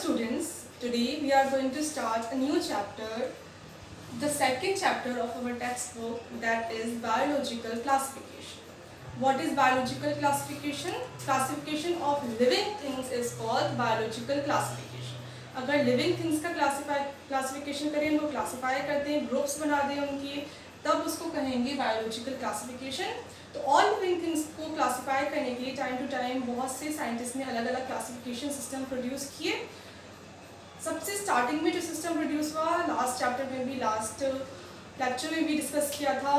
students, today we are going to start a new chapter, the second chapter of our textbook, that is biological classification. What is biological classification? Classification of living things is called biological classification. अगर living things का classification करें, उनको classify करते हैं, groups बना दें उनकी, तब उसको कहेंगे biological classification. तो all living things को classify करने के लिए time to time बहुत से scientists ने अलग अलग classification system produce किए. सबसे स्टार्टिंग में जो सिस्टम प्रोड्यूस हुआ, लास्ट चैप्टर में भी, लास्ट लेक्चर में भी डिस्कस किया था,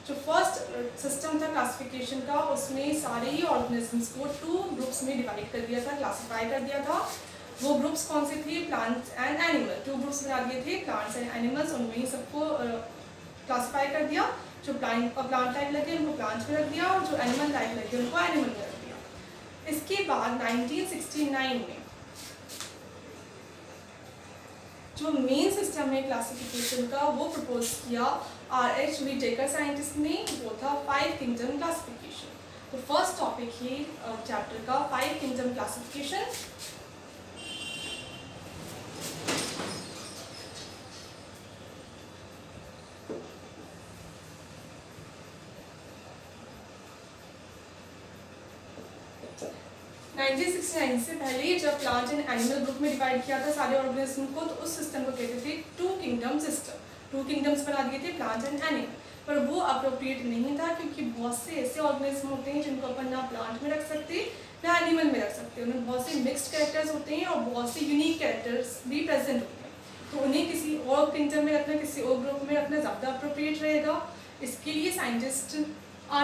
जो फर्स्ट सिस्टम था क्लासिफिकेशन का, उसमें सारे ही ऑर्गेनिजम्स को 2 ग्रुप्स में डिवाइड कर दिया था, क्लासिफाई कर दिया था. वो ग्रुप्स कौन से थे? Plants and animal. 2 ग्रुप्स बना दिए थे, प्लांट्स एंड एनिमल्स, उनमें ही सबको क्लासिफाई कर दिया. जो प्लांट लाइक लगे उनको प्लांट्स में रख दिया, और जो एनिमल लाइक लगे उनको एनिमल में रख दिया. इसके बाद 1969 में जो मेन सिस्टम है क्लासिफिकेशन का, वो प्रपोज किया R.H. Whittaker साइंटिस्ट ने. वो था 5 किंगडम क्लासिफिकेशन. तो फर्स्ट टॉपिक ही चैप्टर का 5 किंगडम क्लासिफिकेशन. से पहले जब प्लांट एंड एनिमल ग्रुप में डिवाइड किया था सारे ऑर्गेनिज्म को, तो उस सिस्टम को कहते थे 2 किंगडम सिस्टम. 2 किंगडम्स बना दिए थे, प्लांट एंड एनिमल. पर वो अप्रोप्रिएट नहीं था, क्योंकि बहुत से ऐसे ऑर्गेनिज्म होते हैं जिनको अपन ना प्लांट में रख सकते ना एनिमल में रख सकते. उनमें बहुत से मिक्स्ड कैरेक्टर्स होते हैं और बहुत से यूनिक कैरेक्टर्स भी प्रेजेंट होते हैं. तो उन्हें किसी और किंगडम में रखना, किसी और ग्रुप में रखना ज़्यादा अप्रोप्रिएट रहेगा. इसके लिए साइंटिस्ट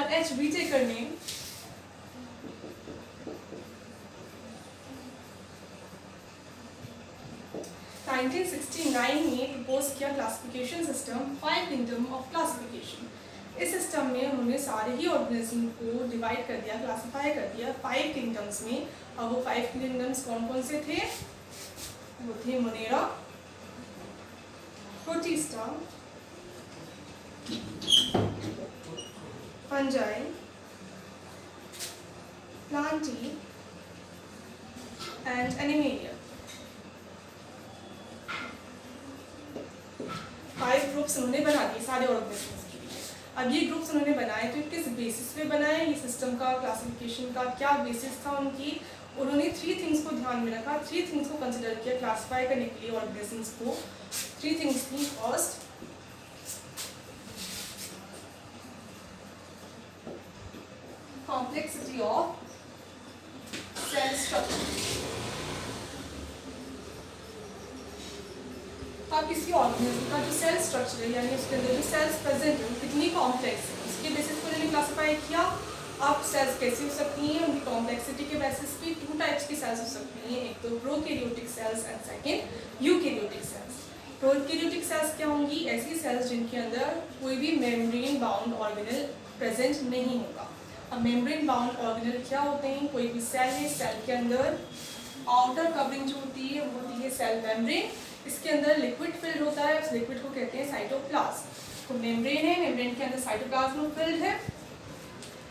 R.H. Whittaker ने 1969 में प्रपोज किया classification system 5 kingdom of classification. इस सिस्टम में उन्होंने सारे ही ऑर्गेनिज्म को डिवाइड कर दिया, क्लासिफाई कर दिया 5 किंगडम्स में. और वो 5 किंगडम्स कौन कौन से थे? वो थे Monera, protista, fungi, Plantae and animalia. 5 groups उन्होंने बना दिए सारे ऑर्गेनिजम्स के लिए. अब ये ग्रुप्स उन्होंने बनाए, तो किस बेसिस पे बनाए? ये सिस्टम का क्लासिफिकेशन का क्या बेसिस था उनकी? उन्होंने 3 थिंग्स को ध्यान में रखा, 3 थिंग्स को कंसिडर किया क्लासिफाई करने के लिए ऑर्गेनिजम्स को. 3 थिंग्स थी. First, complexity of cell structure. आप किसी ऑर्गेनिज्म का जो सेल स्ट्रक्चर है, यानी उसके अंदर जो सेल्स प्रेजेंट है, कितनी कॉम्प्लेक्स है, उसके बेसिस पर उन्होंने क्लासिफाई किया. आप सेल्स कैसी हो सकती हैं? उनकी कॉम्प्लेक्सिटी के बेसिस पे 2 टाइप्स की सेल्स हो सकती हैं. एक तो prokaryotic cells and second eukaryotic cells. Prokaryotic cells क्या होंगी? ऐसी सेल्स जिनके अंदर कोई भी मेम्ब्रेन बाउंड ऑर्गेनल प्रेजेंट नहीं होगा. अब मेम्ब्रेन बाउंड ऑर्गेनल क्या होते हैं? कोई भी सेल है, सेल के अंदर आउटर कवरिंग जो होती है वो होती है सेल मेम्ब्रेन. इसके अंदर लिक्विड फिल्ड होता है, उस लिक्विड को कहते हैं साइटोप्लाज्म. तो मेम्ब्रेन है, मेम्ब्रेन के अंदर साइटोप्लाज्म फिल्ड है.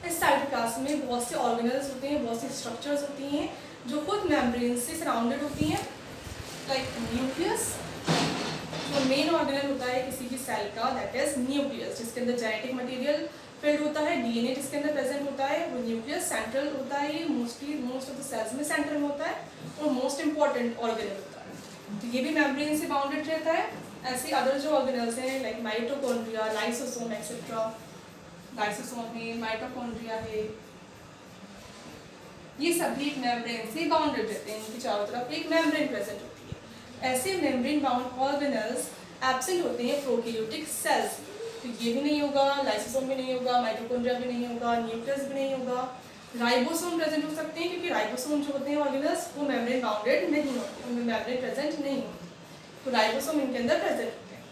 इस साइटोप्लाज्म में बहुत से ऑर्गेनल्स होते हैं, बहुत सी स्ट्रक्चर्स होती हैं जो खुद मेम्ब्रेन से सराउंडेड होती हैं. लाइक न्यूक्लियस, जो मेन ऑर्गेनल होता है किसी भी सेल का, दैट इज न्यूक्लियस, जिसके अंदर जेनेटिक मटेरियल फिल्ड होता है, डीएनए जिसके अंदर प्रेजेंट होता है. वो न्यूक्लियस सेंट्रल होता है, ये मोस्ट ऑफ द सेल्स में सेंट्रल में होता है और मोस्ट इंपॉर्टेंट ऑर्गेनल होता है. तो ये भी मेम्ब्रेन से बाउंडेड रहता है. ऐसे अदर जो ऑर्गेनल्स हैं like mitochondria, lysosome etcetera. Lysosome है, माइटोकॉन्ड्रिया है, ये सभी एक मेम्ब्रेन से बाउंडेड रहते हैं. इनकी चारों तरफ एक मेम्ब्रेन प्रेजेंट होती है. ऐसे मेम्ब्रेन बाउंड ऑर्गेनल्स एब्सेंट होते हैं प्रोकैरियोटिक सेल्स. तो ये भी नहीं होगा, लाइसोसोम भी नहीं होगा, माइटोकॉन्ड्रिया भी नहीं होगा, न्यूक्लियस भी नहीं होगा. राइबोसोम प्रेजेंट हो सकते हैं, क्योंकि राइबोसोम जो होते हैं ऑर्गेनल्स वो मेम्ब्रेन बाउंडेड नहीं होते, उनमें मेम्ब्रेन प्रेजेंट नहीं होती. तो राइबोसोम इनके अंदर प्रेजेंट होते हैं.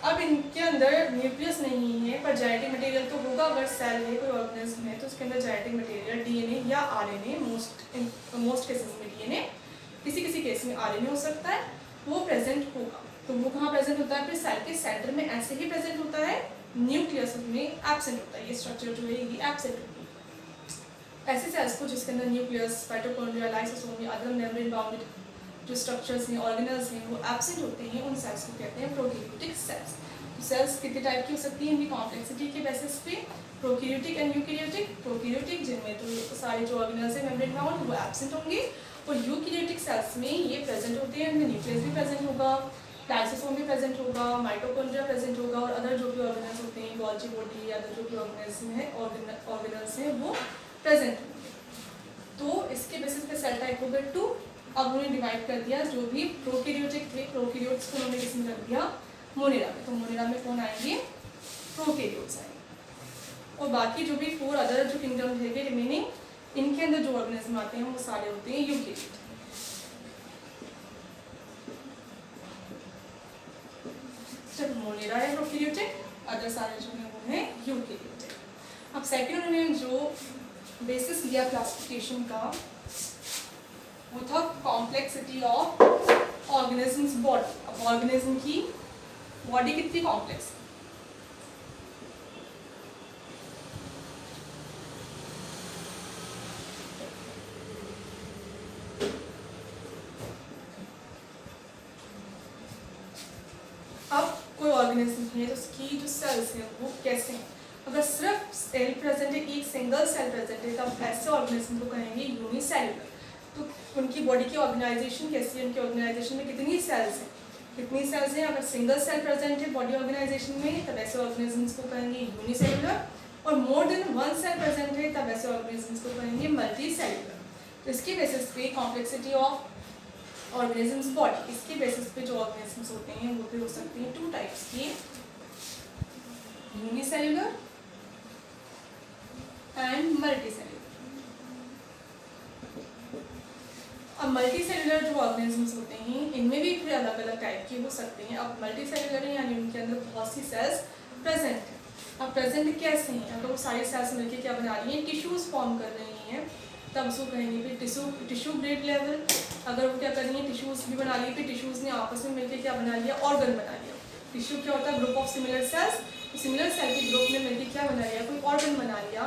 अब इनके अंदर न्यूक्लियस नहीं है, पर जेनेटिक मटेरियल तो होगा. अगर सेल है, कोई ऑर्गेनिज्म है, तो उसके अंदर जेनेटिक मटेरियल डीएनए या आरएनए, मोस्ट केसेस में डीएनए, किसी किसी केस में आरएनए हो सकता है, वो प्रेजेंट होगा. तो वो कहाँ प्रेजेंट होता है? फिर सेल के सेंटर में ऐसे ही प्रेजेंट होता है, न्यूक्लियस में एब्सेंट होता है. ये स्ट्रक्चर जो है ये एब्सेंट होती है. ऐसे सेल्स को जिसके अंदर न्यूक्लियस, माइटोकॉन्ड्रिया, लाइसोसोम या अदर मेम्ब्रेन बाउंडेड जो स्ट्रक्चर्स हैं, ऑर्गेनल्स हैं, वो एब्सेंट होते हैं, उन सेल्स को कहते हैं प्रोकैरियोटिक सेल्स। तो सेल्स कितने टाइप की हो सकती हैं इनकी कॉम्प्लेक्सिटी के बेसिस पे? Prokaryotic and eukaryotic. प्रोकैरियोटिक जिनमें तो सारे जो ऑर्गेनल्स हैं मेम्ब्रेन राउंड वो एब्सेंट होंगे, और यूकैरियोटिक सेल्स में ये प्रेजेंट होते हैं, उनमें न्यूक्लियस भी प्रेजेंट होगा, लाइसोसोम भी प्रेजेंट होगा, माइटोकॉन्ड्रिया प्रेजेंट होगा, और अदर जो भी ऑर्गेनल्स होते हैं, गोल्जी बॉडी, अदर जो भी ऑर्गेनल्स हैं वो प्रेजेंट होंगे। तो इसके बेसिस पे सेल टाइप हो गए 2। अब उन्हें डिवाइड कर दिया, जो भी प्रोकैरियोटिक थे, प्रोकैरियोट्स को उन्होंने किसमें रख दिया? मोनेरा में। तो मोनेरा में कौन आएंगे? प्रोकैरियोट्स आएंगे। और बाकी जो भी 4 अदर जो किंगडम है रिमेनिंग, इनके अंदर जो ऑर्गेनिज्म आते हैं वो सारे होते हैं यूकैरियोट। सिर्फ मोनेरा है प्रोकैरियोटिक, अदर सारे जो हैं वो हैं यूकैरियोटिक। अब सेकंड उन्होंने जो बेसिस लिया क्लासिफिकेशन का वो था कॉम्प्लेक्सिटी ऑफ ऑर्गेनिजम्स बॉडी। अब ऑर्गेनिज्म की बॉडी कितनी कॉम्प्लेक्स है? अब कोई ऑर्गेनिज्म है तो उसकी जो सेल्स हैं वो कैसे हैं? अगर सिर्फ सेल प्रेजेंट है, एक सिंगल सेल प्रेजेंट है, तब ऐसे ऑर्गेनिज्म को कहेंगे यूनिसेल्युलर। तो उनकी बॉडी की ऑर्गेनाइजेशन कैसी है? उनके ऑर्गेनाइजेशन में कितनी सेल्स हैं? कितनी सेल्स हैं? अगर सिंगल सेल प्रेजेंट है बॉडी ऑर्गेनाइजेशन में तब ऐसे ऑर्गेनिजम्स को कहेंगे यूनिसेल्युलर, और मोर देन 1 सेल प्रेजेंट है तब ऐसे ऑर्गेनिजम्स को कहेंगे मल्टीसेल्युलर। तो इसके बेसिस पे कॉम्प्लेक्सिटी ऑफ ऑर्गेनिजम्स बॉडी, इसके बेसिस पे जो ऑर्गेनिजम्स होते हैं वो भी हो सकते हैं 2 टाइप्स के, यूनिसेल्युलर एंड मल्टीसेल्युलर। अब मल्टीसेल्युलर जो ऑर्गेनिजम्स होते हैं इनमें भी फिर अलग अलग टाइप के हो सकते हैं। अब मल्टीसेल्युलर है यानी उनके अंदर बहुत सी सेल्स प्रेजेंट है। अब प्रेजेंट कैसे हैं? अगर वो सारी सेल्स मिलकर क्या बना रही हैं? टिश्यूज फॉर्म कर रही हैं, तब उसको कहेंगे फिर टिश्यू ग्रेड लेवल। अगर वो क्या कर रही हैं? टिश्यूज भी बना ली, फिर टिश्यूज ने आपस में मिलकर क्या बना लिया? ऑर्गन बना लिया। टिश्यू क्या होता है? Group of similar cells. Similar cell के ग्रुप में मिलकर क्या बना लिया? कोई ऑर्गन बना लिया,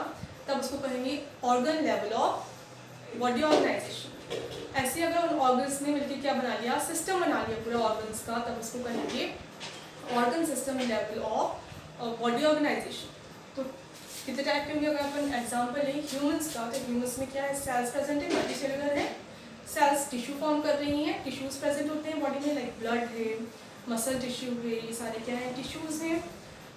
तब उसको कहेंगे organ level of body organization. ऐसे अगर उन ऑर्गन्स ने मिलकर क्या बना लिया? सिस्टम बना लिया पूरा ऑर्गन्स का, तब उसको कहेंगे organ system level of body organization. तो कितने टाइप के होंगे? अगर अपन एग्जांपल लें ह्यूमंस का, तो ह्यूमंस में क्या है? सेल्स प्रेजेंट है, मल्टीसेल्युलर है, सेल्स टिश्यू फॉर्म कर रही हैं, टिश्यूज प्रेजेंट होते हैं बॉडी में, लाइक ब्लड है, मसल टिश्यू है, ये सारे क्या है? टिश्यूज हैं।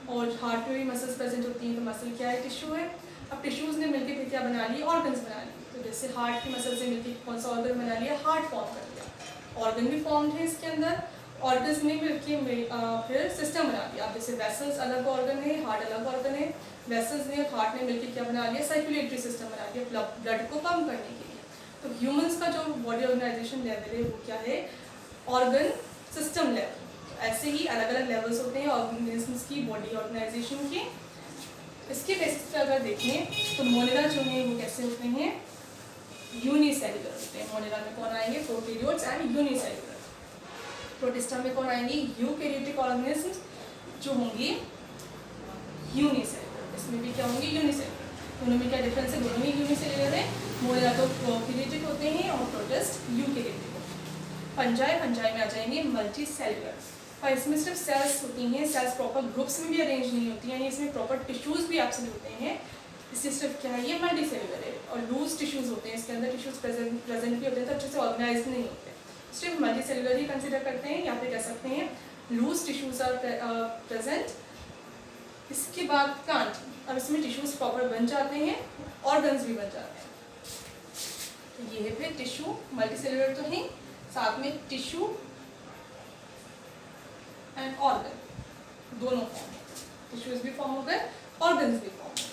और हार्ट में भी मसल्स प्रेजेंट होती हैं, तो मसल क्या है? टिश्यू है। अब टिश्यूज ने मिलकर फिर क्या बना ली? ऑर्गन्स बना ली। तो जैसे हार्ट की मसल से मिलकर कौन सा ऑर्गन बना लिया? हार्ट फॉर्म कर लिया। ऑर्गन भी फॉर्म है इसके अंदर, ऑर्गन्स ने मिलकर फिर सिस्टम बना दिया। अब जैसे वेसल्स अलग ऑर्गन है, हार्ट अलग ऑर्गन है, वेसल्स ने और हार्ट ने मिलकर क्या बना लिया? सर्कुलेटरी सिस्टम बना लिया ब्लड को पंप करने के लिए। तो ह्यूमंस का जो बॉडी ऑर्गेनाइजेशन लेवल है वो क्या है? Organ system level. ऐसे ही अलग अलग लेवल्स होते हैं ऑर्गेनिजम्स की बॉडी ऑर्गेनाइजेशन के। इसके बेसिस पे अगर देखें तो मोनेरा जो है वो कैसे होते हैं? यूनिसेल्युलर होते हैं। मोनेरा में कौन आएंगे? Prokaryotes and unicellular. प्रोटिस्टा में कौन आएंगे? यूकैरियोटिक ऑर्गेनिजम्स जो होंगी यूनिसेल्युलर। इसमें भी क्या होंगे? यूनिसेल्युलर। दोनों में क्या डिफरेंस है? दोनों ही यूनिसेल्युलर है। मोनेरा तो प्रोकैरियोटिक होते हैं और प्रोटिस्ट यूकैरियोटिक होते हैं। फंजाई में आ जाएंगे मल्टीसेल्युलर, और इसमें सिर्फ सेल्स होती हैं, सेल्स प्रॉपर ग्रुप्स में भी अरेंज नहीं होती हैं, इसमें प्रॉपर टिश्यूज भी एब्सेंट होते हैं। इससे सिर्फ क्या है? ये मल्टीसेल्युलर है, और लूज टिश्यूज होते हैं, इसके अंदर टिश्यूज प्रेजेंट भी होते हैं तो अच्छे से ऑर्गेनाइज नहीं होते, सिर्फ मल्टीसेल्युलर ही कंसिडर करते हैं, या फिर कह सकते हैं लूज टिश्यूज आर प्रेजेंट। इसके बाद प्लांट, अब इसमें टिश्यूज प्रॉपर बन जाते हैं, ऑर्गन्स भी बन जाते हैं। तो ये है फिर टिश्यू, मल्टीसेल्युलर तो है, साथ में टिश्यू एंड ऑर्गन दोनों फॉर्म, टिश्यूज भी फॉर्म हो गए, ऑर्गन्स भी फॉर्म हो गए।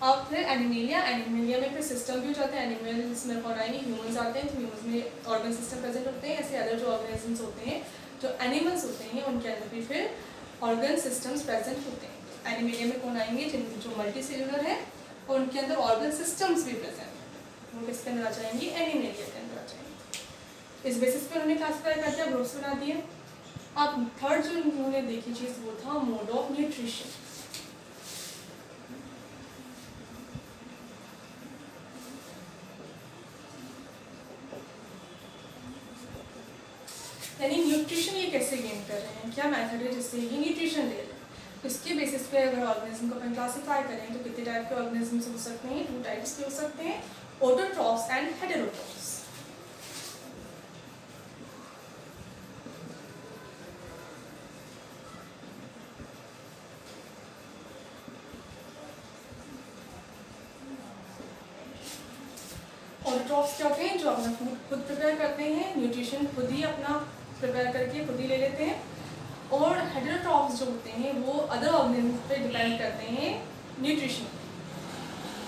अब फिर एनिमेलिया में फिर सिस्टम भी हो जाते हैं। एनिमल्स में कौन आएंगे? ह्यूमंस आते हैं, तो ह्यूमंस में ऑर्गन सिस्टम प्रेजेंट होते हैं। ऐसे अदर जो ऑर्गेनिजम्स होते हैं, जो एनिमल्स होते हैं, उनके अंदर भी फिर ऑर्गन सिस्टम्स प्रेजेंट होते हैं। एनिमेलिया में कौन आएंगे? जो मल्टीसेल्युलर है और उनके अंदर ऑर्गन सिस्टम्स भी प्रेजेंट है, वो किसके अंदर आ जाएंगे? एनिमेलिया के अंदर आ जाएंगे। इस बेसिस पर उन्होंने क्लासिफाई कर दिया, ग्रुप्स बना दिए। अब थर्ड जो उन्होंने देखी चीज़ वो था मोड ऑफ न्यूट्रिशन। यानी न्यूट्रिशन ये कैसे गेन कर रहे हैं, क्या मेथड है जिससे ये न्यूट्रिशन ले रहे हैं। तो इसके बेसिस पे अगर ऑर्गेनिज्म को अपन क्लासीफाई करें तो कितने टाइप के ऑर्गेनिज्म हो सकते हैं, 2 टाइप्स के हो सकते हैं, ऑटोट्रॉफ्स एंड हेटेरोट्रॉफ्स। ऑटोट्रॉफ्स क्या होते हैं, जो अपना फूड खुद प्रिपेयर करते हैं, न्यूट्रिशन खुद ही अपना प्रिपेयर करके खुद ही ले लेते हैं। और हेटेरोट्रॉफ्स जो होते हैं वो अदर ऑर्गेनिज्म पे डिपेंड करते हैं न्यूट्रिशन।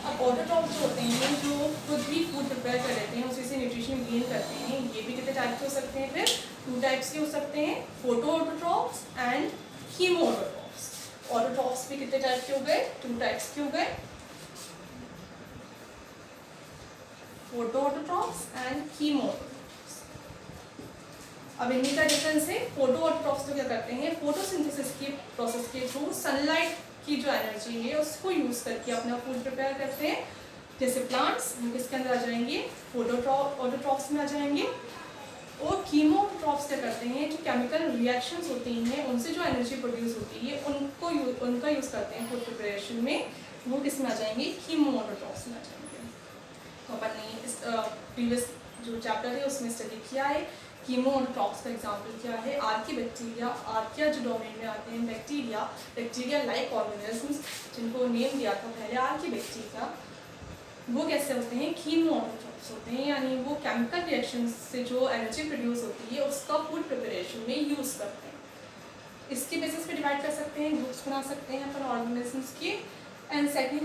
अब ऑटोट्रॉफ्स जो होते हैं जो खुद ही फूड प्रिपेयर कर लेते हैं, उसी से न्यूट्रिशन गेन करते हैं, ये भी कितने टाइप के हो सकते हैं, फिर 2 टाइप्स के हो सकते हैं, photo autotrophs and chemo autotrophs. Autotrophs भी कितने टाइप के हो गए, 2 टाइप्स के हो गए, photo autotrophs and chemo autotrophs. अब इनमें क्या डिफरेंस है, फोटो ऑटोट्रॉफ्स तो क्या करते हैं, फोटोसिंथेसिस के प्रोसेस के थ्रू सनलाइट की जो एनर्जी है उसको यूज करके अपना फूड प्रिपेयर करते हैं। जैसे प्लांट्स, हम किसके अंदर आ जाएंगे, ऑटोट्रॉफ्स में आ जाएंगे। और कीमो ऑटोट्रॉफ्स क्या करते हैं, जो केमिकल रिएक्शंस होती हैं उनसे जो एनर्जी प्रोड्यूस होती है उनका यूज करते हैं फूड प्रिपरेशन में, वो किसमें आ जाएंगे, कीमो ऑटोट्रॉफ्स में आ जाएंगे। तो अपन ने इस प्रीवियस जो चैप्टर है उसमें स्टडी किया है कीमो ऑटोट्रॉफ्स का एग्जाम्पल क्या है, आर्किया जो डोमेन में आते हैं, बैक्टीरिया लाइक ऑर्गेनिजम्स जिनको नेम दिया था पहले आर्किबैक्टीरिया, वो कैसे होते हैं, कीमो ऑटोट्रॉफ्स होते हैं। यानी वो केमिकल रिएक्शन से जो एनर्जी प्रोड्यूस होती है उसका फूड प्रिपरेशन में यूज़ करते हैं। इसके बेसिस पे डिवाइड कर सकते हैं, ग्रुप्स बना सकते हैं अपन ऑर्गेनिजम्स के। एंड सेकंड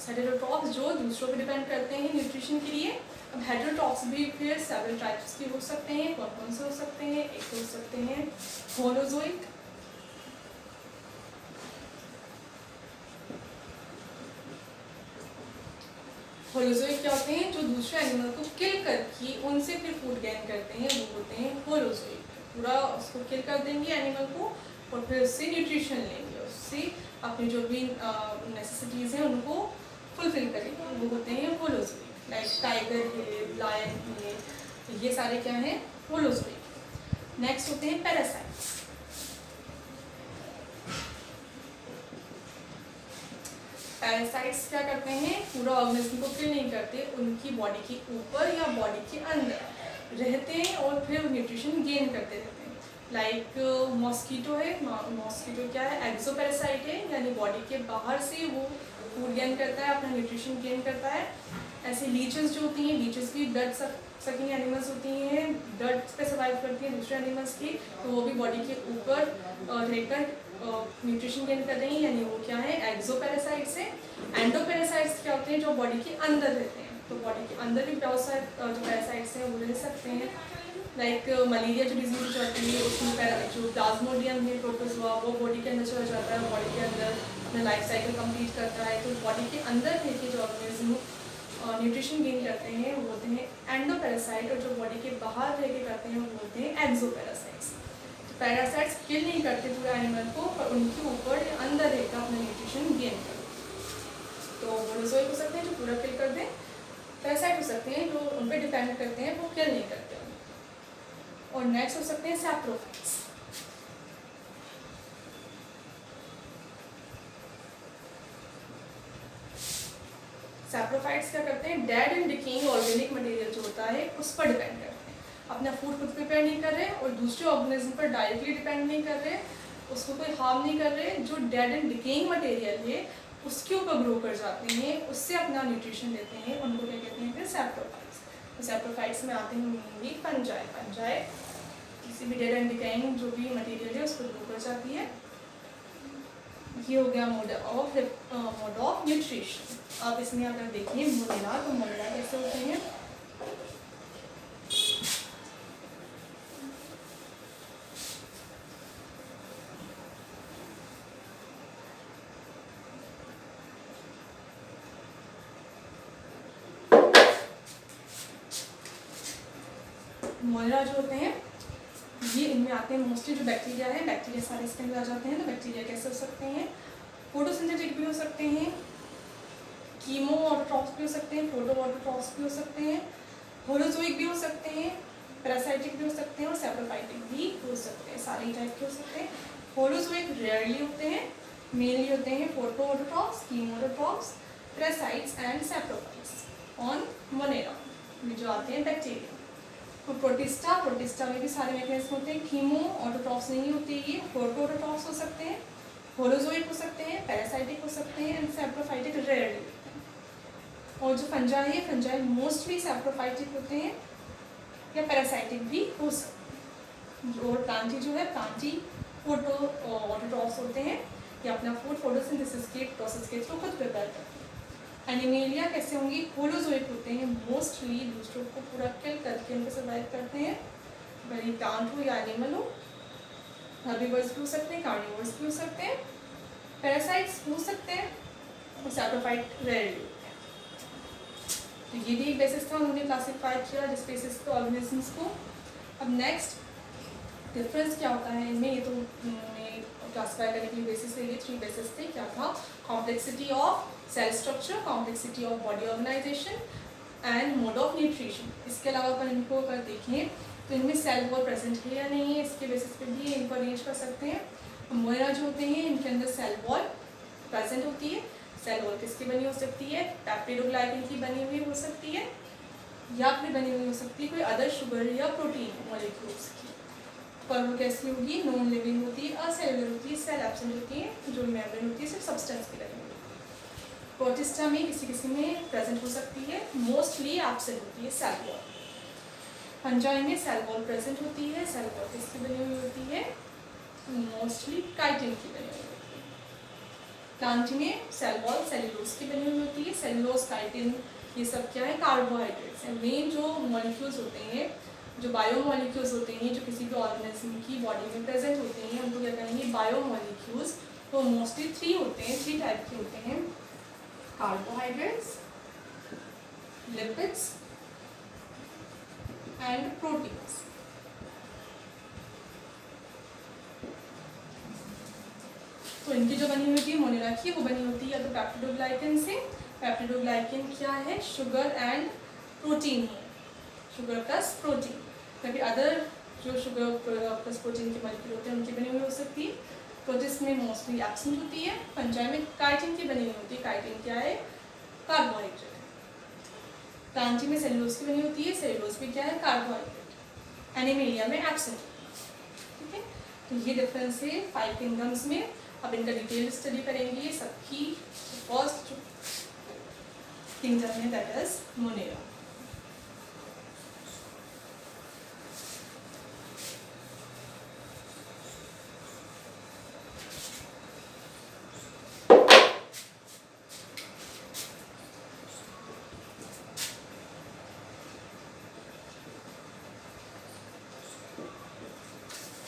हेटेरोट्रॉफ्स जो दूसरों पर डिपेंड करते हैं न्यूट्रिशन के लिए। अब हेटेरोट्रॉफ्स भी फिर सेवरल टाइप्स के हो सकते हैं, कौन कौन से हो सकते हैं, एक हो सकते हैं होलोजोइक, होलोजोइक क्या होते हैं, जो दूसरे एनिमल को किल करके उनसे फिर फूड गेन करते हैं, वो होते हैं होलोजोइक। पूरा उसको किल कर देंगे एनिमल को और फिर उससे न्यूट्रिशन लेंगे, उससे अपनी जो भी नेसेसिटीज़ हैं उनको फुलफिल करेंगे, वो होते हैं होलोजोइक। लाइक टाइगर है, लायन है, ये सारे क्या हैं, होलोजोइक। नेक्स्ट होते हैं पैरासाइट्स। पैरासाइट्स क्या करते हैं, पूरा ऑर्गेनिज्म को किल नहीं करते, उनकी बॉडी के ऊपर या बॉडी के अंदर रहते हैं और फिर न्यूट्रिशन गेन करते रहते हैं। लाइक मॉस्कीटो है, मॉस्कीटो क्या है, एक्सोपैरासाइट है, यानी बॉडी के बाहर से वो फूड गेन करता है, अपना न्यूट्रिशन गेन करता है। ऐसे लीचेस जो होती हैं, लीचेस भी ब्लड सकिंग एनिमल्स होती हैं, ब्लड पे सर्वाइव करती हैं दूसरे एनिमल्स की, तो वो भी बॉडी के ऊपर रहकर न्यूट्रिशन गेन कर रही हैं, यानी वो क्या है, एक्सोपैरासाइट्स है। एंडोपैरासाइट्स क्या होते हैं, जो बॉडी के अंदर रहते हैं, तो बॉडी के अंदर भी बहुत सारे जो पैरासाइट्स हैं वो रह सकते हैं। लाइक मलेरिया जो डिजीज चलती है उसमें जो प्लाज्मोडियम है प्रोटोजोआ, वो बॉडी के अंदर चला जाता है, बॉडी के अंदर अपना लाइफ साइकिल कंप्लीट करता है। तो बॉडी के अंदर रह के जो ऑर्गेनिज्म न्यूट्रिशन गेन करते हैं वो होते हैं एंडोपैरासाइट, और जो बॉडी के बाहर रह के करते हैं वो होते हैं एक्सोपैरासाइट्स। तो पैरासाइट्स किल नहीं करते पूरे एनिमल को, पर उनके ऊपर या अंदर रहकर अपना न्यूट्रिशन गेन करते हैं। तो होलोजोइक हो सकते हैं जो पूरा किल कर दें, पैरासाइट हो सकते हैं जो उन पर डिपेंड करते हैं, वो किल नहीं करते। और नेक्स्ट हो सकते हैं सैप्रोफाइट्स। सैप्रोफाइट्स क्या करते हैं, dead and decaying organic material जो होता है उस पर डिपेंड करते हैं, अपना फूड खुद प्रिपेयर नहीं कर रहे और दूसरे ऑर्गेनिज्म पर डायरेक्टली डिपेंड नहीं कर रहे, उसको कोई हार्म नहीं कर रहे, जो डेड एंड डिकेइंग मटेरियल है उसके ऊपर ग्रो कर जाते हैं, उससे अपना न्यूट्रिशन लेते हैं, उनको क्या कहते हैं फिर सैप्रोफाइट्स। तो सैप्रोफाइट्स में आते हैं मेनली फंजाई, किसी भी डेड एंड डिकेइंग जो भी मटेरियल है उसको ग्रो कर जाती है। ये हो गया मोड ऑफ न्यूट्रिशन। आप इसमें अगर देखिए मोलेरा, तो मोलेरा कैसे होते हैं, मोलेरा जो होते हैं ये इनमें आते हैं मोस्टली जो बैक्टीरिया है, बैक्टीरिया सारे इसके अंदर आ जाते हैं। तो बैक्टीरिया कैसे हो सकते हैं, फोटोसिंथेटिक भी हो सकते हैं, कीमो ऑटोट्रॉफ्स भी हो सकते हैं, फोटो ऑटोट्रॉफ्स भी हो सकते हैं, होलोजोइक भी हो सकते हैं, पैरासाइट पैरासाइटिक भी हो सकते हैं और सैप्रोफाइटिक भी हो सकते हैं, सारे टाइप के हो सकते हैं। होलोजोइक रेयरली होते हैं, मेनली होते हैं photoautotrophs, chemoautotrophs, parasites and saprophytes on Monera में जो आते हैं बैक्टीरिया। तो प्रोटिस्टा में भी सारे मैकेनिज्म होते हैं। कीमो ऑटोट्रॉप्स नहीं होते, ये फोटोऑटोट्रॉप्स हो सकते हैं, होलोजोइक हो सकते हैं, पैरासाइटिक हो सकते हैं एंड सैप्रोफाइटिक रेयरली होते हैं। और जो फंजाई है, फंजाई मोस्टली सैप्रोफाइटिक होते हैं या पैरासाइटिक भी हो सकते हैं। और प्लांटी जो है, प्लांटी फोटोऑटोट्रॉप्स होते हैं, ये अपना फूड फोटोसिंथेसिस के प्रोसेस के थ्रू खुद प्रिपेयर करते हैं। एनिमेलिया कैसे होंगी? होलोजोइक होते हैं, मोस्टली दूसरों को पूरा किल करके उनको सर्वाइव करते हैं, भले प्लांट हो या एनिमल हो। हर्बीवर्स भी हो सकते हैं, कार्निवोर्स भी हो सकते हैं, पैरासाइट्स हो सकते हैं और सैप्रोफाइट रेयरली होते हैं। तो ये भी एक बेसिस था, उन्होंने क्लासिफाई किया जिस बेसिस पे ऑर्गेनिजम्स को। अब नेक्स्ट डिफरेंस क्या होता है इनमें, ये तो उन्होंने क्लासिफाई करने के लिए बेसिस लिए 3 बेसिस थे। क्या था? Complexity of cell structure, complexity of body organization and mode of nutrition. इसके अलावा अपन इनको अगर देखें तो इनमें सेल वॉल प्रेजेंट है या नहीं है, इसके बेसिस पे भी इनको अरेंज कर सकते हैं। मोएरा जो होते हैं इनके अंदर सेल वॉल प्रेजेंट होती है। सेल वॉल किसकी बनी हो सकती है? पेप्टिडोग्लाइकन की बनी हुई हो सकती है या फिर बनी हुई हो सकती है कोई अदर शुगर या प्रोटीन मॉलिक्यूल्स की। पर वो कैसी होगी? नॉन लिविंग होती है, असेलुलर होती है, सेल एब्सेंट होती है, जो मेम्ब्रेन होती है सिर्फ सब्सटेंस की बनी हुई। प्रोटिस्टा में किसी में प्रेजेंट हो सकती है, मोस्टली एब्सेंट होती है सेल वॉल। फंजाई में सेल वॉल प्रेजेंट होती है, सेल वॉल किसकी बनी हुई होती है? मोस्टली काइटिन की बनी हुई होती है। प्लांट में सेल वॉल सेल्यूलोज की बनी हुई होती है, सेल्यूलोज, काइटिन ये सब क्या है? कार्बोहाइड्रेट्स हैं। मेन जो मॉलिक्यूल्स होते हैं, जो बायोमॉलिक्यूल्स होते हैं, जो किसी भी ऑर्गेनिज्म की बॉडी में प्रेजेंट होते हैं, उनको क्या कहेंगे? बायोमॉलिक्यूल्स। तो मोस्टली 3 होते हैं, 3 टाइप के होते हैं, carbohydrates, lipids and proteins। तो इनकी जो बनी होती है मोनेरा की, वो बनी होती है या तो पेप्टिडोग्लाइकन से। पेप्टिडोग्लाइकन क्या है? शुगर एंड प्रोटीन है, शुगर प्लस प्रोटीन। कभी अदर जो शुगर प्लस प्रोटीन के मॉलिक्यूल होते हैं उनकी बनी हुई हो सकती है। प्रोटिस्ट में मोस्टली एब्सेंट होती है। फंजाई में काइटिन की बनी हुई होती है। काइटिन क्या है? कार्बोहाइड्रेट। प्लांटी में सेल्यूलोज की बनी होती है, सेल्यूलोज भी क्या है? कार्बोहाइड्रेट। एनिमेलिया में एब्सेंट। ठीक है, तो ये डिफरेंस है 5 किंगडम्स में। अब इनका डिटेल स्टडी करेंगे। सबकी फर्स्ट जो किंगडम है दैट इज मोनेरा।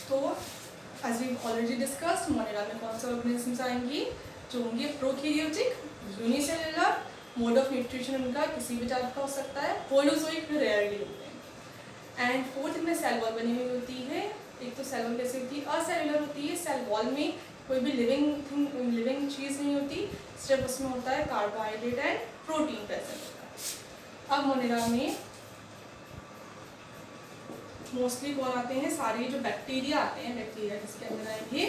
तो as we already discussed, Monera में कौन से ऑर्गेनिजम्स आएंगी? जो होंगे prokaryotic, unicellular, mode of nutrition उनका किसी भी टाइप का हो सकता है, होलोजोइक में रेयरली होते हैं। एंड फोर्थ में सेल वॉल बनी हुई होती है। एक तो सेल वॉल कैसे होती है? असेलुलर होती है। सेल वॉल में कोई भी लिविंग चीज़ नहीं होती, सिर्फ उसमें होता है कार्बोहाइड्रेट एंड प्रोटीन प्रेजेंट होता है। अब मोनेरा में मोस्टली कौन आते हैं? सारे जो बैक्टीरिया आते हैं, बैक्टीरिया किसके अंदर आएंगे?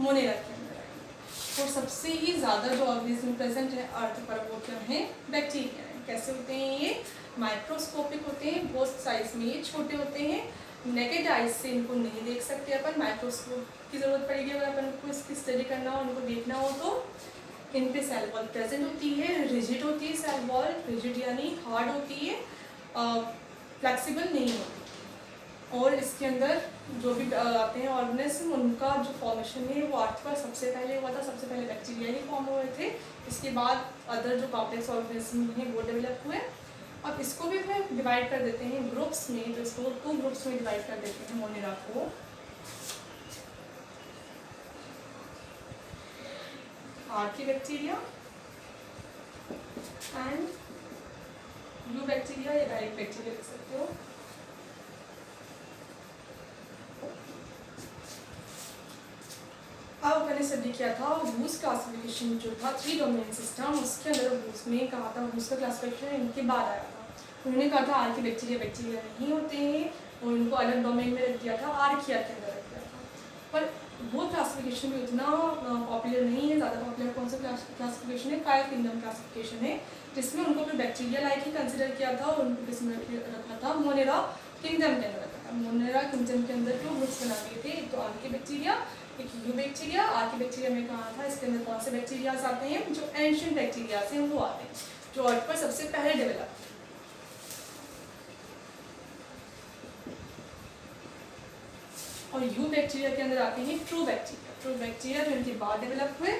मोनेरा के अंदर आएंगे। और सबसे ही ज़्यादा जो ऑर्गेनिज्म प्रेजेंट है अर्थ पर वो क्या है? बैक्टीरिया है। कैसे होते हैं ये? माइक्रोस्कोपिक होते हैं, बहुत साइज में ये छोटे होते हैं। नेकेड आइज से इनको नहीं देख सकते अपन, माइक्रोस्कोप की ज़रूरत पड़ेगी अगर अपन को इसकी स्टडी करना हो, उनको देखना हो तो। इन पे सेल वॉल प्रेजेंट होती है, रिजिड होती है सेल वॉल, रिजिड यानी हार्ड होती है, फ्लेक्सिबल नहीं होती। और इसके अंदर जो भी आते हैं ऑर्गेनिज्म, उनका जो फॉर्मेशन है वो अर्थ पर सबसे पहले हुआ था। सबसे पहले बैक्टीरिया ही फॉर्म हुए थे, इसके बाद अदर जो कॉम्प्लेक्स ऑर्गेनिज्म हैं वो डेवलप हुए। अब इसको भी हम डिवाइड कर देते हैं ग्रुप्स में, तो इसको 2 ग्रुप्स में डिवाइड कर देते हैं मोनेरा को। Archie bacteria and blue bacteria या डायरेक्ट बैक्टीरिया लिख सकते हो। अब मैंने स्टडी किया था वूस क्लासिफिकेशन जो था 3 डोमेन सिस्टम, उसके अंदर वूस में कहा था वूस का क्लासिफिकेशन इनके बाद आया था। उन्होंने कहा था आर्की बैक्टीरिया नहीं होते हैं और उनको उनको अलग डोमेन में रख दिया था, आर्किया के अंदर रख दिया था। पर वो क्लासिफिकेशन भी उतना पॉपुलर नहीं है। ज़्यादा पॉपुलर कौन सा क्लासिफिकेशन है? 5 किंगडम क्लासिफिकेशन है, जिसमें उनको फिर बैक्टीरिया लाइक ही कंसिडर किया था और उनको किसमें रखा था? मोनेरा किंगडम के अंदर रखा था। मोनेरा किंगडम के अंदर 2 ग्रुप्स बना दिए थे, एक तो आर्की बैक्टीरिया, एक यू बैक्टीरिया। आर्की बैक्टीरिया में कहा था इसके अंदर कौन से बैक्टीरियाज आते हैं? जो एंशिएंट बैक्टीरियाज हैं वो आते हैं, जो अर्थ पर सबसे पहले डेवलप। और यू बैक्टीरिया के अंदर आते हैं ट्रू बैक्टीरिया। ट्रू बैक्टीरिया जो इनके बाद डेवलप हुए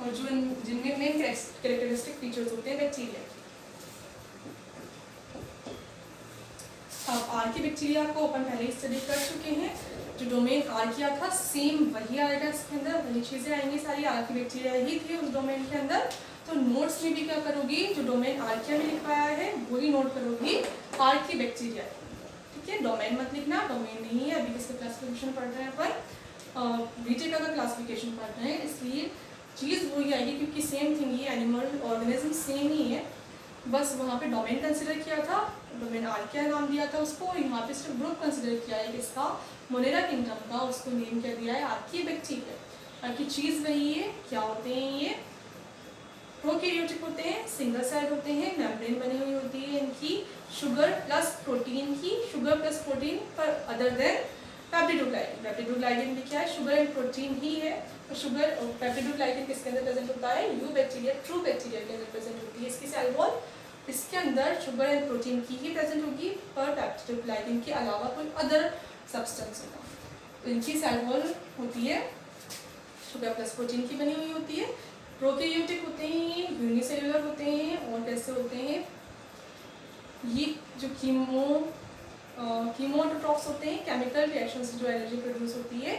और जो जिनमें मेन कैरेक्टरिस्टिक फीचर्स होते हैं बैक्टीरिया के। अब आर्की बैक्टीरिया को अपन पहले ही स्टडी कर चुके हैं। जो डोमेन आर्किया था सेम वही आएगा इसके अंदर, वही चीज़ें आएंगी सारी, आर्की बैक्टीरिया ही थी उस डोमेन के अंदर। तो नोट्स में भी क्या करोगी? जो डोमेन आर्किया में लिखवाया है वही नोट करोगी आर्की बैक्टीरिया। ठीक है, डोमेन मत लिखना, डोमेन नहीं है। अभी किसका क्लासिफिकेशन पढ़ रहे हैं अपन? बीटेक का क्लासिफिकेशन पढ़ रहे हैं, इसलिए चीज़ वही आएगी क्योंकि सेम थिंग, ये एनिमल ऑर्गेनिज्म सेम ही है, बस वहाँ पे डोमेन कंसिडर किया था, डोमेन आर्किया नाम दिया था उसको। यहाँ पे सिर्फ ग्रुप कंसिडर किया है किसका? मोनेरा किंगडम का, उसको नेम क्या दिया है? Archie bacteria. बाकी चीज़ वही है। क्या होते हैं ये? प्रोकैरियोटिक होते हैं, सिंगल सेल होते हैं, मेम्ब्रेन बनी हुई होती है इनकी, शुगर प्लस प्रोटीन की, शुगर प्लस प्रोटीन पर अदर देन पेप्टिडोग्लाइकन। पेप्टिडोग्लाइकन भी क्या है? शुगर एंड प्रोटीन ही है। और शुगर और पेप्टिडोग्लाइकन किसके अंदर प्रेजेंट होता है? यू बैक्टीरिया, ट्रू बैक्टीरिया के अंदर प्रेजेंट होती है इसकी सेल वॉल। इसके अंदर शुगर एंड प्रोटीन की ही प्रेजेंट होगी, पर पेप्टिडोग्लाइकन के अलावा कोई अदर सब्सटेंस होगा। तो इनकी सेल वॉल होती है शुगर प्लस प्रोटीन की बनी हुई होती है। प्रोकैरियोटिक होते हैं ये, यूनिसेलुलर होते हैं। और कैसे होते हैं ये? जो कीमोटोट्रॉफ्स होते हैं, केमिकल रिएक्शन से जो एनर्जी प्रोड्यूस होती है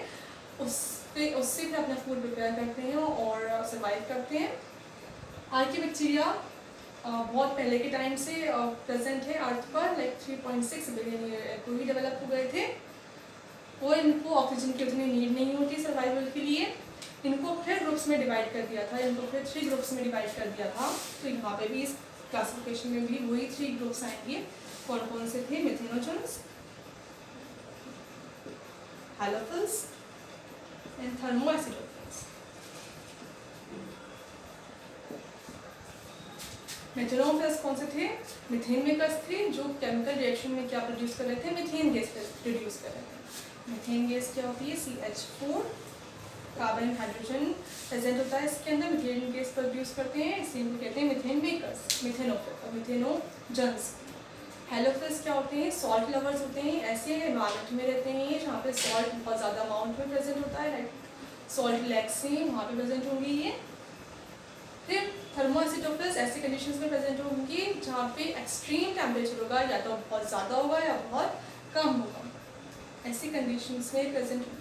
उससे फिर अपना फूड प्रिपेयर करते हैं और सर्वाइव करते हैं। आर्की बैक्टीरिया बहुत पहले के टाइम से प्रेजेंट है अर्थ पर, लाइक 3.6 बिलियन ईयर को ही डेवलप हो गए थे। और इनको ऑक्सीजन की उतनी नीड नहीं होती सर्वाइवल के लिए। इनको फिर ग्रुप्स में डिवाइड कर दिया था, इनको फिर 3 ग्रुप्स में डिवाइड कर दिया था। तो यहाँ पे भी इस क्लासिफिकेशन में भी वही 3 ग्रुप्स आएंगे। कौन कौन से थे? मिथेनोजन्स, हैलोफिल्स एंड थर्मोएसिडोफिल्स। मेथेनोफिल्स कौन से थे? मीथेन मेकर्स थे, जो केमिकल रिएक्शन में क्या प्रोड्यूस कर रहे थे? मीथेन गैस प्रोड्यूस कर रहे थे। मीथेन गैस क्या होती है? CH4, कार्बन हाइड्रोजन प्रेजेंट होता है इसके अंदर, मीथेन गैस प्रोड्यूस करते हैं, इसी को कहते हैं मीथेन मेकर्स, मिथेनोफिल और मिथेनोजन्स। हेलोफिल्स क्या होते हैं? सॉल्ट लवर्स होते हैं, ऐसे एनवायरमेंट में रहते हैं जहाँ पे सॉल्ट बहुत ज़्यादा अमाउंट में प्रेजेंट होता है, लाइक सॉल्ट लेक्स हैं वहाँ पे प्रेजेंट होंगी ये। फिर थर्मोएसिडोफिल्स ऐसे कंडीशंस में प्रेजेंट होंगी जहाँ पे एक्सट्रीम टेम्परेचर होगा, या तो बहुत ज़्यादा होगा या बहुत कम होगा, ऐसी कंडीशंस में प्रेजेंट होंगी।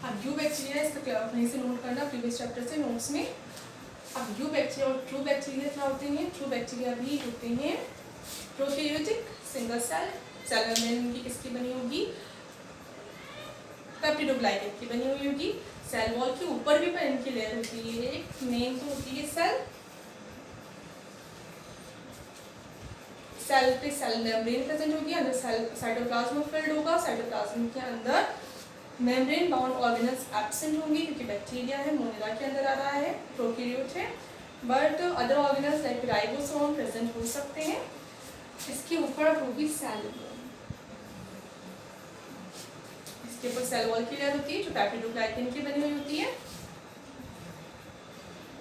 अब यू बैक्टीरिया, इसका वहीं से नोट करना प्रीवियस चैप्टर से नोट्स में। अब यू बैक्टीरिया और ट्रू बैक्टीरिया क्या होते हैं? ट्रू बैक्टीरिया भी होते हैं prokaryotic, single cell, cell membrane की किसकी बनी होगी? पेप्टिडोग्लाइकन की बनी हुई होगी। सेल वॉल के ऊपर भी पर इनकी लेयर होती है, एक मेन तो होती है सेल पे सेल मेम्ब्रेन प्रेजेंट होगी, अंदर सेल साइटोप्लाज्म फिल्ड होगा, साइटोप्लाज्म के अंदर मेम्ब्रेन बाउंड ऑर्गेनल्स एब्सेंट होंगी क्योंकि बैक्टीरिया है, मोनेरा के अंदर आ रहा है, प्रोकैरियोट है, but other organelles like ribosome present हो सकते हैं। इसके ऊपर होगी सेल वॉल, इसके ऊपर सेल वॉल की लेयर होती है जो पेप्टिडोग्लाइकन की बनी हुई होती है।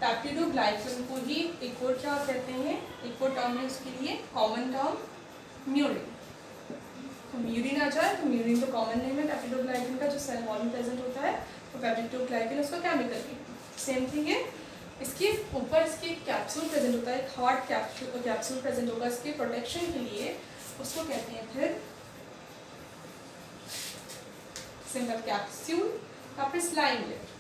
पेप्टिडोग्लाइकन को ही एक और क्या कहते हैं? एक और टर्म है उसके लिए, कॉमन टर्म म्यूरिन। तो म्यूरिन आ जाए तो म्यूरिन तो कॉमन नेम है पेप्टिडोग्लाइकन का जो सेल वॉल में प्रेजेंट होता है, तो पेप्टिडोग्लाइकन उसका केमिकल नेम, सेम थिंग है। इसके ऊपर इसके कैप्सूल प्रेजेंट होता है, हार्ड कैप्सूल प्रेजेंट होगा इसके प्रोटेक्शन के लिए, उसको कहते हैं फिर सिंगल कैप्सूल। या फिर स्लाइम लेयर,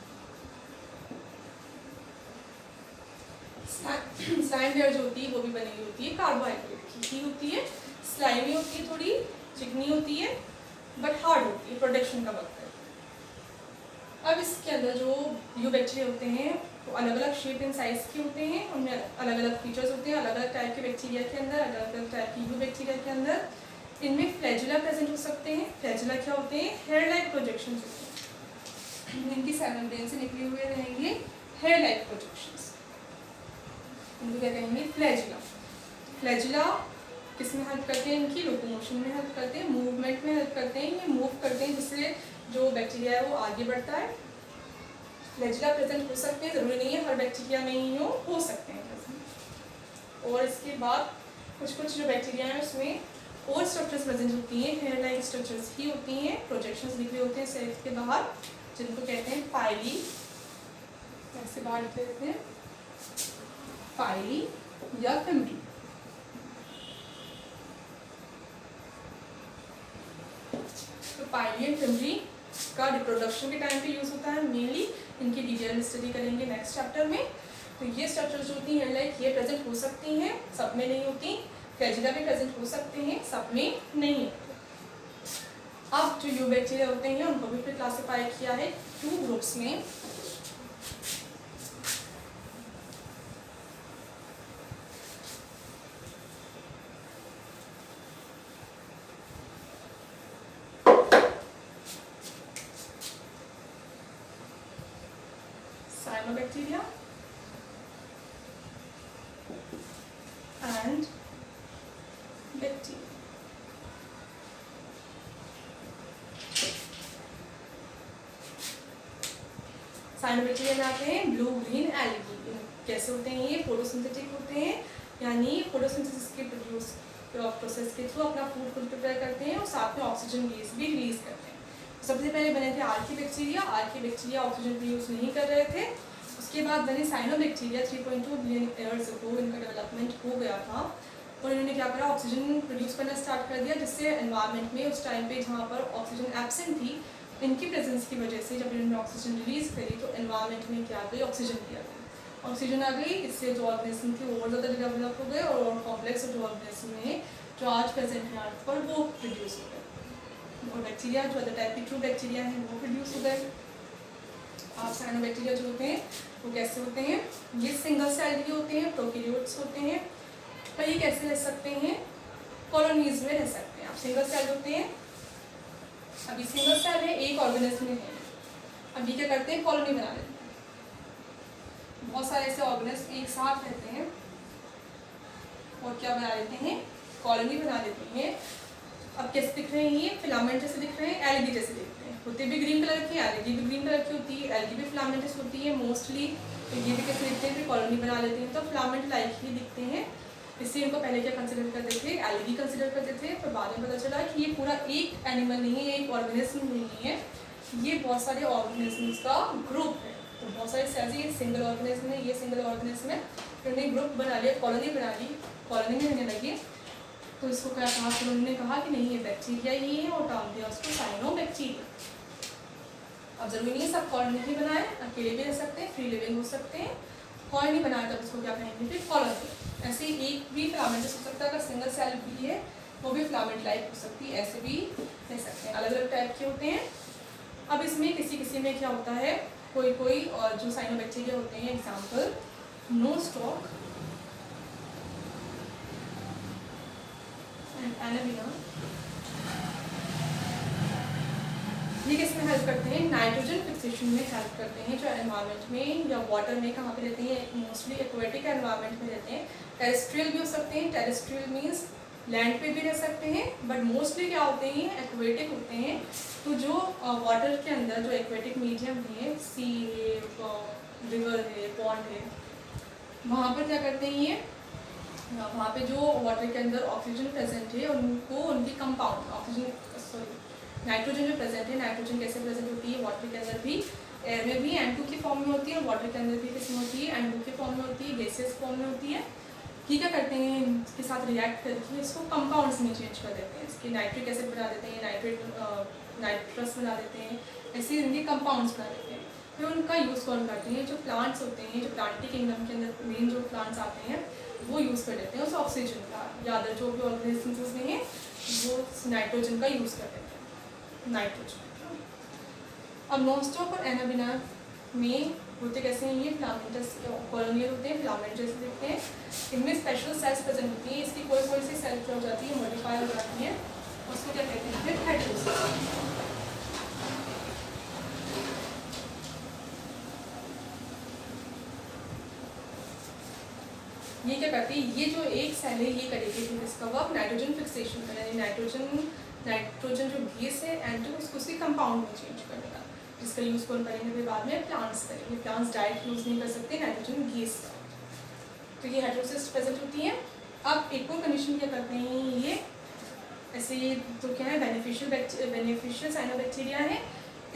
स्लाइम लेयर जो होती है वो भी बनी हुई होती है कार्बोहाइड्रेट की होती है, स्लाइमी होती है, थोड़ी चिकनी होती है, बट हार्ड होती है, प्रोटेक्शन का वक्त है। अब इसके अंदर जो यू बैक्टीरिया होते हैं वो अलग अलग शेप एंड साइज़ के होते हैं, उनमें अलग अलग फीचर्स होते हैं, अलग अलग टाइप के बैक्टीरिया के अंदर, अलग अलग टाइप की बैक्टीरिया के अंदर। इनमें फ्लैजुला प्रेजेंट हो सकते हैं। फ्लैजुला क्या होते हैं? हेयर लाइक प्रोजेक्शन होते हैं। इनकी सेल मेम्ब्रेन से निकले हुए रहेंगे हेयर लाइक प्रोजेक्शंस, इनको क्या कहेंगे? फ्लैजुला। फ्लैजुला किस में हेल्प करते हैं? इनकी लोकोमोशन में हेल्प करते हैं, मूवमेंट में हेल्प करते हैं, ये मूव करते हैं जिससे जो बैक्टीरिया है वो आगे बढ़ता है। फ्लैजुला प्रेजेंट हो सकते हैं, जरूरी नहीं है हर बैक्टीरिया में ही हो सकते हैं प्रेजेंट। और इसके बाद कुछ जो बैक्टीरिया हैं उसमें और स्ट्रक्चर्स प्रेजेंट होती हैं, हेयर लाइक स्ट्रक्चर्स ही होती हैं, प्रोजेक्शंस निकले होते हैं सेल के बाहर, जिनको कहते हैं पाइली। ऐसे बाहर निकले होते हैं पाइली या फिम्बरी। तो पाइली एंड फिम्बरी का रिप्रोडक्शन के टाइम पे यूज होता है मेनली। इनकी डिटेल स्टडी करेंगे नेक्स्ट चैप्टर में। तो ये स्ट्रक्चर्स जो होती हैं लाइक ये प्रेजेंट हो सकती हैं, सब में नहीं होती। फ्लैजुला भी प्रेजेंट हो सकते हैं, सब में नहीं होते। अब जो यू बैक्टीरिया होते हैं उनको भी फिर क्लासिफाई किया है 2 ग्रुप्स में। Cyanobacteria and bacteria। साइनोबैक्टीरिया में आते हैं ब्लू ग्रीन एल्गी। कैसे होते हैं ये? फोटोसिंथेटिक होते हैं, यानी फोटोसिंथेसिस के प्रोसेस के थ्रू अपना फूड खुद प्रिपेयर करते हैं और साथ में ऑक्सीजन गैस भी रिलीज करते हैं। सबसे पहले बने थे आर्कीबैक्टीरिया। आर्कीबैक्टीरिया ऑक्सीजन का यूज़ नहीं कर रहे थे। उसके बाद बने साइनोबैक्टीरिया। 3.2 बिलियन ईयर्स अगो इनका डेवलपमेंट हो गया था और इन्होंने क्या करा? ऑक्सीजन प्रोड्यूस करना स्टार्ट कर दिया, जिससे एनवायरनमेंट में उस टाइम पे जहाँ पर ऑक्सीजन एब्सेंट थी, इनकी प्रेजेंस की वजह से जब इन्होंने ऑक्सीजन रिलीज करी तो एनवायरनमेंट में क्या आ गई? ऑक्सीजन की आ गई। ऑक्सीजन आ गई, इससे जो ऑर्गेनिज्म थे और ज़्यादा डेवलप हो गए और कॉम्प्लेक्स जो ऑर्गेनिज्म में जो आज प्रेजेंट है अर्थ पर वो प्रोड्यूस हो गए। और बैक्टीरिया जो अदर टाइप की ट्रू बैक्टीरिया हैं वो प्रोड्यूस हो गए। आप साइनोबैक्टीरिया जो होते हैं वो कैसे होते हैं? ये सिंगल सेल्ड होते हैं, प्रोकैरियोट्स होते हैं। पर ये कैसे रह सकते हैं? कॉलोनीज में रह सकते हैं। आप सिंगल सेल्ड होते हैं, अभी सिंगल सेल है, एक ऑर्गेनिज्म में है, अभी क्या करते हैं? कॉलोनी बना लेते हैं। बहुत सारे ऐसे ऑर्गेनिज्म एक साथ रहते हैं और क्या बना लेते हैं? कॉलोनी बना लेते हैं। अब कैसे दिख रहे हैं? ये फिलामेंट जैसे दिख रहे हैं, एल्गी जैसे दिखते हैं, होते भी ग्रीन कलर की, एल्गी भी ग्रीन कलर की होती है, एल्गी भी फिलामेंटस होती है मोस्टली। तो ये भी कैसे दिखते हैं? फिर कॉलोनी बना लेते हैं, तो फिलामेंट लाइक ही दिखते हैं। इसलिए इनको पहले क्या कंसिडर करते थे? एल्गी कंसिडर करते थे। पर बाद में पता चला कि ये पूरा एक एनिमल नहीं है, एक ऑर्गेनिज्म नहीं है, ये बहुत सारे ऑर्गेनिजम्स का ग्रुप है। तो बहुत सारे सेल्स, ये सिंगल ऑर्गेनिज्म है, ये सिंगल ऑर्गेनिज्म है, उन्होंने ग्रुप बना लिया, कॉलोनी बना ली, कॉलोनी में रहने लगे। तो इसको क्या कहा? फिर उन्होंने कहा कि नहीं ये बैक्टीरिया ही है और नाम दिया उसको साइनोबैक्टीरिया। अब जरूरी नहीं सब कॉलोनी ही बनाए, अकेले भी रह सकते हैं, फ्री लिविंग हो सकते हैं। कॉलोनी बनाए तब उसको क्या कहेंगे? फिर कॉलोनी। ऐसे एक भी फिलामेंट हो सकता है, अगर सिंगल सेल भी है वो भी फिलामेंट लाइक हो सकती है, ऐसे भी रह सकते हैं। अलग अलग टाइप के होते हैं। अब इसमें किसी में क्या होता है? कोई और जो साइनोबैक्टीरिया होते हैं, एग्जाम्पल नोस्टॉक एंड एनाबिना, ये किस में हेल्प करते हैं? नाइट्रोजन फिक्सेशन में हेल्प करते हैं। जो एनवायरनमेंट में या वाटर में कहाँ पे रहते हैं? मोस्टली एक्वेटिक एनवायरनमेंट में रहते हैं। टेरेस्ट्रियल भी हो सकते हैं, टेरेस्ट्रियल मीन्स लैंड पे भी रह सकते हैं, बट मोस्टली क्या होते हैं? एक्वेटिक होते हैं। तो जो वाटर के अंदर जो एक्वेटिक मीडियम है, सी है, रिवर है, पॉन्ड है, वहाँ पर क्या करते हैं? ये वहाँ पे जो वाटर के अंदर ऑक्सीजन प्रेजेंट है उनको उनकी कंपाउंड ऑक्सीजन नाइट्रोजन जो प्रेजेंट है, नाइट्रोजन कैसे प्रेजेंट होती है? वाटर के अंदर भी, एयर में भी N2 की फॉर्म में होती है और वाटर के अंदर भी किसमें होती है? N2 की फॉर्म में होती है, गैसेस फॉर्म में होती है। ये क्या करते हैं? इसके साथ रिएक्ट करके इसको कंपाउंड्स में चेंज कर देते हैं। इसके नाइट्रिक एसिड बना देते हैं, नाइट्रस बना देते हैं, ऐसे इनके कंपाउंड्स बना देते हैं। फिर उनका यूज़ कौन करते हैं? जो प्लांट्स होते हैं, जो प्लांटी किंगडम के अंदर मेन जो प्लांट्स आते हैं वो यूज़ कर देते हैं उस ऑक्सीजन का, या अदर जो भी ऑर्गेनिजम्स में हैं वो नाइट्रोजन का यूज़ कर देते हैं, नाइट्रोजन। अब नोस्टॉक और एनाबिना में होते कैसे हैं ये फिलामेंटस कॉलोनियल होते हैं, फिलामेंट जैसे दिखते हैं। इनमें स्पेशल सेल्स प्रेजेंट होती हैं, इसकी कोई सी सेल्स हो जाती है, मॉडिफाई हो जाती है, उसको क्या कहते हैं फिर हेटेरोसिस। ये क्या करती है, ये जो एक सेल है ये करेगी इसका वर्क नाइट्रोजन फिक्सेशन का, यानी नाइट्रोजन जो बेस है एंड उसके कंपाउंड में चेंज करने का, जिसका यूज़ कौन करेंगे फिर बाद में प्लांट्स करेंगे। प्लांट्स डायरेक्ट यूज़ नहीं कर सकते नाइट्रोजन गैस का, तो ये हेटेरोसिस प्रेजेंट होती है। अब एक और कंडीशन क्या करते हैं ये ऐसे, तो क्या है बेनिफिशियल साइनोबैक्टीरिया है।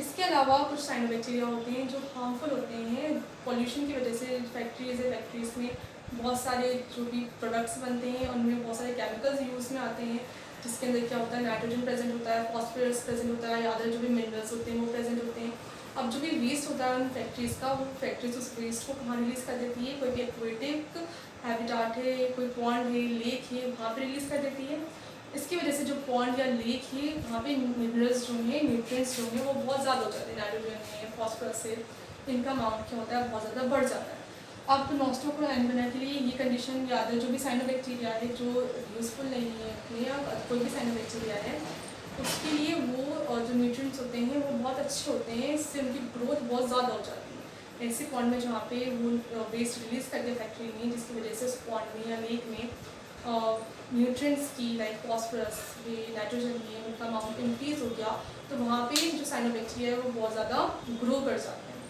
इसके अलावा कुछ साइनोबैक्टीरिया होते हैं जो हार्मफुल होते हैं पॉल्यूशन की वजह से। फैक्ट्रीज में बहुत सारे जो भी प्रोडक्ट्स बनते हैं उनमें बहुत सारे केमिकल्स यूज़ में आते हैं, जिसके अंदर क्या होता है नाइट्रोजन प्रेजेंट होता है, फॉस्फोरस प्रेजेंट होता है, या अदर जो भी मिनरल्स होते हैं वो प्रेजेंट होते हैं। अब जो भी वेस्ट होता है उन फैक्ट्रीज़ का, वो फैक्ट्रीज उस वेस्ट को कहाँ रिलीज़ कर देती है, कोई भी एक्वेटिक हैबिटाट है, कोई पॉन्ड है, लेक है, वहाँ पर रिलीज़ कर देती है। इसकी वजह से जो पॉन्ड या लेक है वहाँ पे मिनरल्स जो हैं, न्यूट्रिएंट्स जो हैं वो बहुत ज़्यादा हो जाते हैं, नाइट्रोजन है, फॉस्फोरस है, इनका अमाउंट क्या होता है बहुत ज़्यादा बढ़ जाता है। अब नोस्टो को एंड बनाने के लिए ये कंडीशन याद है, जो भी साइनोबैक्टीरिया है जो यूज़फुल नहीं है या कोई भी साइनोबैक्टीरिया है उसके लिए वो और जो न्यूट्रिएंट्स होते हैं वो बहुत अच्छे होते हैं, इससे उनकी ग्रोथ बहुत ज़्यादा हो जाती है। ऐसे पॉन्ड में जहाँ पे वो वेस्ट रिलीज़ करते हैं फैक्ट्री में, जिसकी वजह से उस पॉन्ड में या लेक में न्यूट्रिएंट्स की लाइक फॉस्फोरस ये नाइट्रोजन ये उनका अमाउंट इंक्रीज़ हो गया, तो वहाँ पे जो साइनोबैक्टीरिया है वो बहुत ज़्यादा ग्रो कर जाते हैं,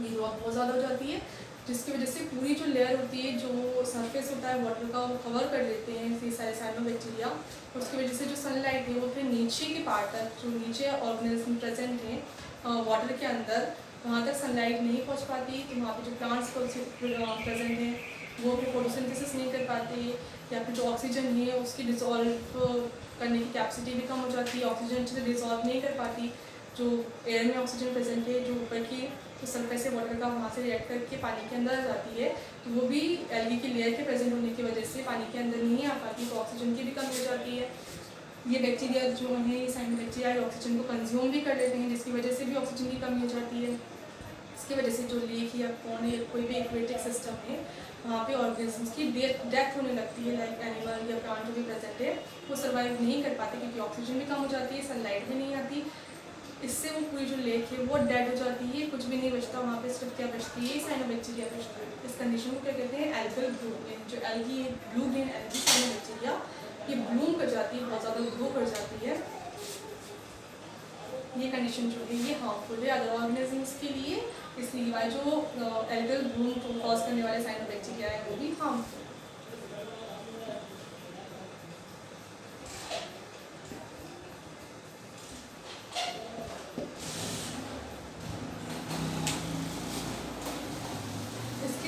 ये ग्रोथ बहुत ज़्यादा हो जाती है, जिसकी वजह से पूरी जो लेयर होती है, जो सरफेस होता है वाटर का, वो कवर कर लेते हैं ये सारे साइनोबैक्टीरिया। उसकी वजह से जो सनलाइट है वो फिर नीचे के पार्ट तक, जो नीचे ऑर्गेनिज्म प्रेजेंट हैं वाटर के अंदर, वहाँ तक सनलाइट नहीं पहुँच पाती, तो वहाँ पे जो प्लांट्स प्रेजेंट हैं वो भी फोटोसिंथेसिस नहीं कर पाते, या फिर जो ऑक्सीजन है उसकी डिसॉल्व करने की कैपेसिटी भी कम हो जाती है, ऑक्सीजन से डिसॉल्व नहीं कर पाती। जो एयर में ऑक्सीजन प्रेजेंट है जो ऊपर की तो सरफेस से वाटर का वहाँ से रिएक्ट करके पानी के अंदर आ जाती है, तो वो भी एल्गी की लेयर के प्रेजेंट होने की वजह से पानी के अंदर नहीं आ पाती, तो ऑक्सीजन की भी कमी हो जाती है। ये बैक्टीरिया जो है ये साइनोबैक्टीरिया ऑक्सीजन को कंज्यूम भी कर लेते हैं, जिसकी वजह से भी ऑक्सीजन की कमी हो जाती है। इसकी वजह से जो लेक या पॉन्ड या कोई भी एक्वेटिक सिस्टम है वहाँ पे ऑर्गेनिजम्स की डेथ होने लगती है, लाइक एनिमल या प्लांट जो भी प्रेजेंट है वो सर्वाइव नहीं कर पाते, क्योंकि ऑक्सीजन भी कम हो जाती है, सनलाइट भी नहीं आती, इससे वो पूरी जो लेक है वो डेड हो जाती है, कुछ भी नहीं बचता वहाँ पे, सिर्फ क्या बचती है साइनोबैक्टीरिया बचती है। इस कंडीशन को क्या कहते हैं एल्गल ब्लूम। जो एल्गी है ब्लू ग्रीन एल्गी साइनोबैक्टीरिया ये ब्लूम कर जाती है, बहुत ज़्यादा ग्रो कर जाती है। ये कंडीशन जो है ये हार्मफुल है अदर ऑर्गेनिजम्स के लिए, इसलिए जो एल्गल ब्लूम को कॉज करने वाले साइनोबैक्टीरिया है वो भी हार्मफुल।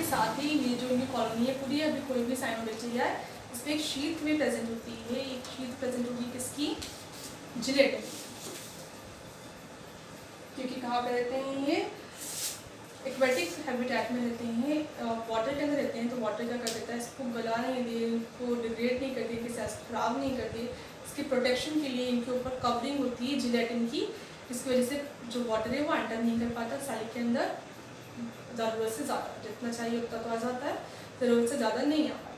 साथ ही ये जो इनकी कॉलोनी है पूरी, अभी कोई भी साइनोबैक्टीरिया है इसमें एक शीट में प्रेजेंट होती है, एक शीट प्रेजेंट होगी किसकी, जिलेटिन, क्योंकि कहाँ पे रहते हैं ये एक्वेटिक हैबिटेट में रहते हैं, वाटर के अंदर रहते हैं, तो वाटर क्या कर देता है इसको गला नहीं दे, इनको डिग्रेड नहीं करती, इनकी सेल्स खराब नहीं करती, इसके प्रोटेक्शन के लिए इनके ऊपर कवरिंग होती है जिलेटिन की, जिसकी वजह से जो वाटर है वो एंटर नहीं कर पाता सेल के अंदर, ज़रूरत से ज़्यादा, जितना चाहिए उतना तो आ जाता है, ज़रूरत से ज़्यादा नहीं आ पाता।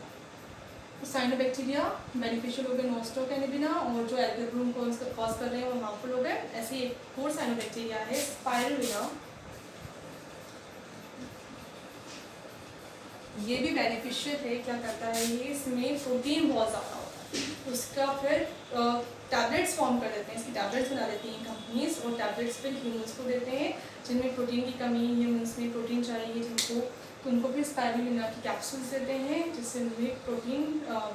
तो साइनोबैक्टीरिया बेनिफिशियल हो गए नोस्टो कैनिबिना, और जो एल्गल ब्लूम को कॉज कर रहे हैं वो हार्मफुल हो गए। ऐसे एक और साइनोबैक्टीरिया है स्पाइरुलिना, ये भी बेनिफिशियल है, क्या करता है ये, इसमें प्रोटीन बहुत ज़्यादा होता है, उसका फिर टैबलेट्स फॉर्म कर देते हैं, इसकी टैबलेट्स बना देती हैं कंपनीज, और टैबलेट्स फिर ह्यूमंस को देते हैं जिनमें प्रोटीन की कमी, ह्यूमंस में प्रोटीन चाहिए जिनको, तो उनको फिर स्पाइरुलिना की कैप्सूल्स देते हैं, जिससे उनमें प्रोटीन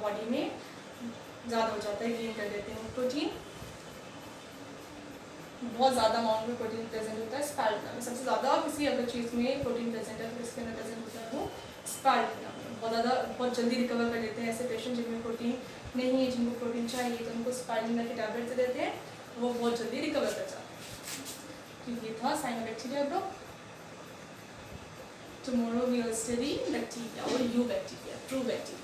बॉडी में ज़्यादा हो जाता है, गेन कर देते हैं प्रोटीन, बहुत ज़्यादा अमाउंट में प्रोटीन प्रेजेंट होता है स्पाइरुलिना में। सबसे ज़्यादा किसी अगर चीज़ में प्रोटीन प्रेजेंट है तो इसके अंदर प्रेजेंट होता है वो स्पाइरुलिना में, बहुत ज़्यादा बहुत जल्दी रिकवर कर लेते हैं ऐसे पेशेंट जिनमें प्रोटीन नहीं है, जिनको प्रोटीन चाहिए, तो उनको स्पाइरुलिना के टैबलेट्स देते हैं, वो बहुत जल्दी रिकवर कर जाते हैं। तो ये था cyanobacteria group. Tomorrow we will study bacteria और यू बैक्टीरिया, ट्रू बैक्टीरिया।